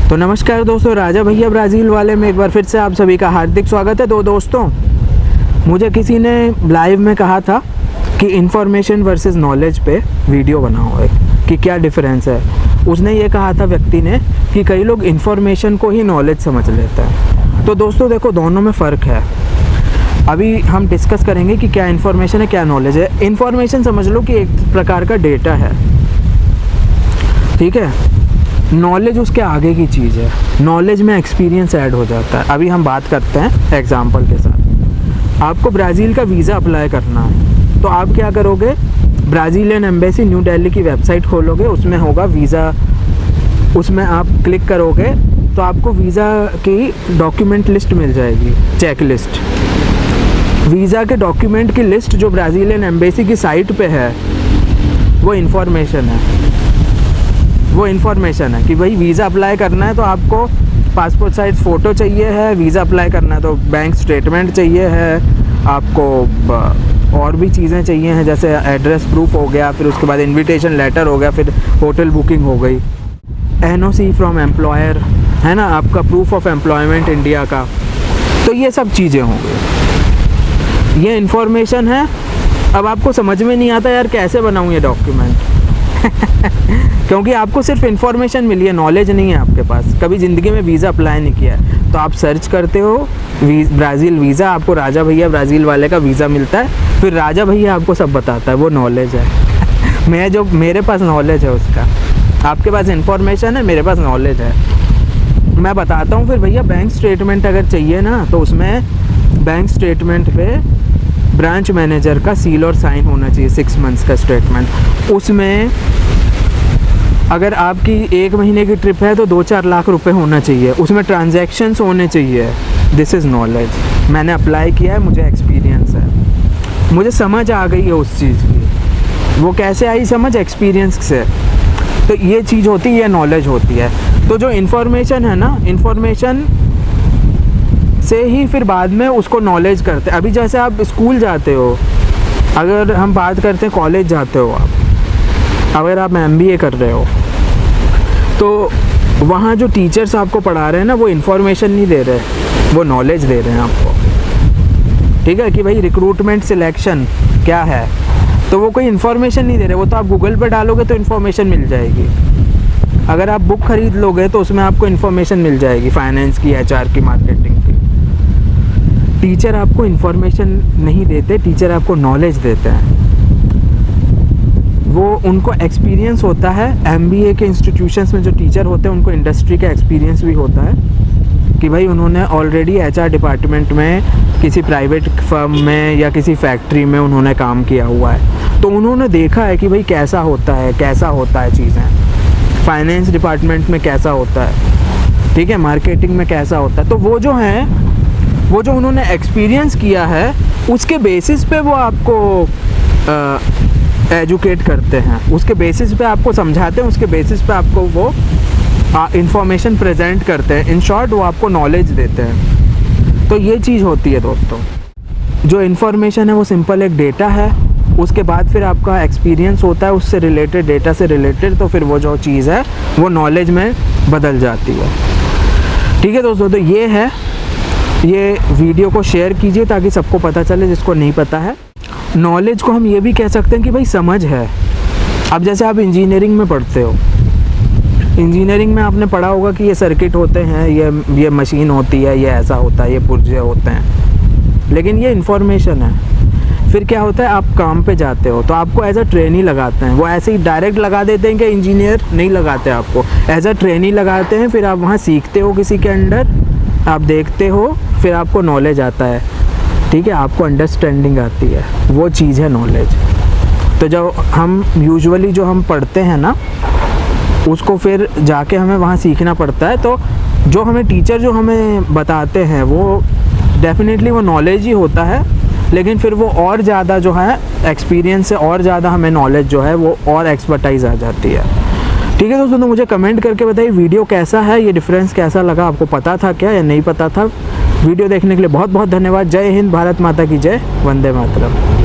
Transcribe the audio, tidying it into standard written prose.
तो नमस्कार दोस्तों, राजा भैया ब्राज़ील वाले में एक बार फिर से आप सभी का हार्दिक स्वागत है। दोस्तों, मुझे किसी ने लाइव में कहा था कि इन्फॉर्मेशन वर्सेस नॉलेज पे वीडियो बनाओ एक, कि क्या डिफरेंस है। उसने ये कहा था व्यक्ति ने कि कई लोग इन्फॉर्मेशन को ही नॉलेज समझ लेते हैं। तो दोस्तों देखो, दोनों में फ़र्क है। अभी हम डिस्कस करेंगे कि क्या इन्फॉर्मेशन है, क्या नॉलेज है। इन्फॉर्मेशन समझ लो कि एक प्रकार का डेटा है, ठीक है। नॉलेज उसके आगे की चीज़ है। नॉलेज में एक्सपीरियंस ऐड हो जाता है। अभी हम बात करते हैं एग्जांपल के साथ। आपको ब्राज़ील का वीज़ा अप्लाई करना है, तो आप क्या करोगे, ब्राज़ीलियन एम्बेसी न्यू दिल्ली की वेबसाइट खोलोगे, उसमें होगा वीज़ा, उसमें आप क्लिक करोगे तो आपको वीज़ा की डॉक्यूमेंट लिस्ट मिल जाएगी, चेक लिस्ट। वीज़ा के डॉक्यूमेंट की लिस्ट जो ब्राज़ीलियन एम्बेसी की साइट पे है, वो इन्फॉर्मेशन है कि भाई वीज़ा अप्लाई करना है तो आपको पासपोर्ट साइज़ फ़ोटो चाहिए है, वीज़ा अप्लाई करना है तो बैंक स्टेटमेंट चाहिए है, आपको और भी चीज़ें चाहिए हैं, जैसे एड्रेस प्रूफ हो गया, फिर उसके बाद इनविटेशन लेटर हो गया, फिर होटल बुकिंग हो गई, NOC फ्रॉम एम्प्लॉयर है ना, आपका प्रूफ ऑफ एम्प्लॉयमेंट इंडिया का। तो ये सब चीज़ें होंगी, ये इन्फॉर्मेशन है। अब आपको समझ में नहीं आता यार कैसे बनाऊँ ये डॉक्यूमेंट क्योंकि आपको सिर्फ इन्फॉर्मेशन मिली है, नॉलेज नहीं है आपके पास, कभी ज़िंदगी में वीज़ा अप्लाई नहीं किया है। तो आप सर्च करते हो ब्राज़ील वीज़ा, आपको राजा भैया ब्राज़ील वाले का वीज़ा मिलता है, फिर राजा भैया आपको सब बताता है, वो नॉलेज है। मेरे पास नॉलेज है उसका, आपके पास इन्फॉर्मेशन है, मेरे पास नॉलेज है। मैं बताता हूँ फिर भैया, बैंक स्टेटमेंट अगर चाहिए ना, तो उसमें बैंक स्टेटमेंट पे ब्रांच मैनेजर का सील और साइन होना चाहिए, 6 मंथ्स का स्टेटमेंट। उसमें अगर आपकी 1 महीने की ट्रिप है तो 2-4 लाख रुपए होना चाहिए, उसमें ट्रांजैक्शंस होने चाहिए। This is knowledge. मैंने अप्लाई किया है, मुझे एक्सपीरियंस है, मुझे समझ आ गई है उस चीज़ की। वो कैसे आई समझ? एक्सपीरियंस से। तो ये चीज़ होती है, ये नॉलेज होती है। तो जो इन्फॉर्मेशन है ना, इन्फॉर्मेशन से ही फिर बाद में उसको नॉलेज करते हैं। अभी जैसे आप स्कूल जाते हो, अगर हम बात करते हैं कॉलेज जाते हो आप, अगर आप MBA कर रहे हो तो वहाँ जो टीचर्स आपको पढ़ा रहे हैं ना, वो इन्फॉर्मेशन नहीं दे रहे, वो नॉलेज दे रहे हैं आपको, ठीक है। कि भाई रिक्रूटमेंट सिलेक्शन क्या है, तो वो कोई इन्फॉर्मेशन नहीं दे रहे, वो तो आप गूगल पे डालोगे तो इन्फॉर्मेशन मिल जाएगी। अगर आप बुक खरीद लोगे तो उसमें आपको इन्फॉर्मेशन मिल जाएगी, फाइनेंस की, HR की, मार्केटिंग की। टीचर आपको इन्फॉर्मेशन नहीं देते, टीचर आपको नॉलेज देते हैं। वो उनको एक्सपीरियंस होता है। MBA के इंस्टीट्यूशंस में जो टीचर होते हैं उनको इंडस्ट्री का एक्सपीरियंस भी होता है कि भाई उन्होंने ऑलरेडी HR डिपार्टमेंट में, किसी प्राइवेट फर्म में या किसी फैक्ट्री में उन्होंने काम किया हुआ है, तो उन्होंने देखा है कि भाई कैसा होता है चीज़ें, फाइनेंस डिपार्टमेंट में कैसा होता है, ठीक है, मार्केटिंग में कैसा होता है। तो वो जो उन्होंने एक्सपीरियंस किया है, उसके बेसिस पे वो आपको एजुकेट करते हैं, उसके बेसिस पे आपको समझाते हैं, उसके बेसिस पे आपको वो इंफॉर्मेशन प्रेजेंट करते हैं। इन शॉर्ट, वो आपको नॉलेज देते हैं। तो ये चीज़ होती है दोस्तों। जो इन्फॉर्मेशन है वो सिंपल एक डेटा है, उसके बाद फिर आपका एक्सपीरियंस होता है उससे रिलेटेड, डेटा से रिलेटेड, तो फिर वो जो चीज़ है वो नॉलेज में बदल जाती है, ठीक है दोस्तों। तो ये है, ये वीडियो को शेयर कीजिए ताकि सबको पता चले जिसको नहीं पता है। नॉलेज को हम ये भी कह सकते हैं कि भाई समझ है। अब जैसे आप इंजीनियरिंग में पढ़ते हो, इंजीनियरिंग में आपने पढ़ा होगा कि ये सर्किट होते हैं, ये मशीन होती है, ये ऐसा होता है, ये पुर्जे होते हैं, लेकिन ये इन्फॉर्मेशन है। फिर क्या होता है, आप काम पे जाते हो तो आपको एज अ ट्रेनी लगाते हैं। वो ऐसे ही डायरेक्ट लगा देते हैं कि इंजीनियर नहीं लगाते, आपको एज अ ट्रेनी लगाते हैं। फिर आप वहाँ सीखते हो किसी के अंडर, आप देखते हो, फिर आपको नॉलेज आता है, ठीक है, आपको अंडरस्टैंडिंग आती है, वो चीज़ है नॉलेज। तो जो हम यूजुअली जो हम पढ़ते हैं ना, उसको फिर जाके हमें वहाँ सीखना पड़ता है। तो जो हमें टीचर जो हमें बताते हैं वो डेफिनेटली वो नॉलेज ही होता है, लेकिन फिर वो और ज़्यादा जो है एक्सपीरियंस से और ज़्यादा हमें नॉलेज जो है वो और एक्सपर्टाइज आ जाती है, ठीक है दोस्तों। तो मुझे कमेंट करके बताइए वीडियो कैसा है, ये डिफरेंस कैसा लगा, आपको पता था क्या या नहीं पता था। वीडियो देखने के लिए बहुत बहुत धन्यवाद। जय हिंद, भारत माता की जय, वंदे मातरम।